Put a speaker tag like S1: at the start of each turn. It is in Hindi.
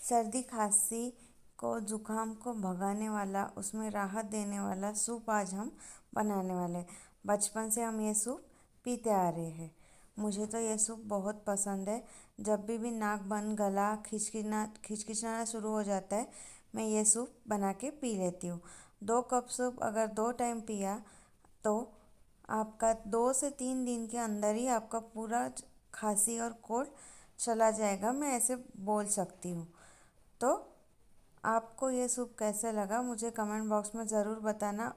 S1: सर्दी खांसी को ज़ुकाम को भगाने वाला, उसमें राहत देने वाला सूप आज हम बनाने वाले हैं। बचपन से हम ये सूप पीते आ रहे हैं। मुझे तो ये सूप बहुत पसंद है। जब भी नाक बंद, गला खिचखिचना शुरू हो जाता है, मैं ये सूप बना के पी लेती हूँ। 2 कप सूप अगर 2 टाइम पिया तो आपका 2 से 3 दिन के अंदर ही आपका पूरा खांसी और कोल्ड चला जाएगा, मैं ऐसे बोल सकती हूँ। तो आपको ये सूप कैसे लगा मुझे कमेंट बॉक्स में ज़रूर बताना।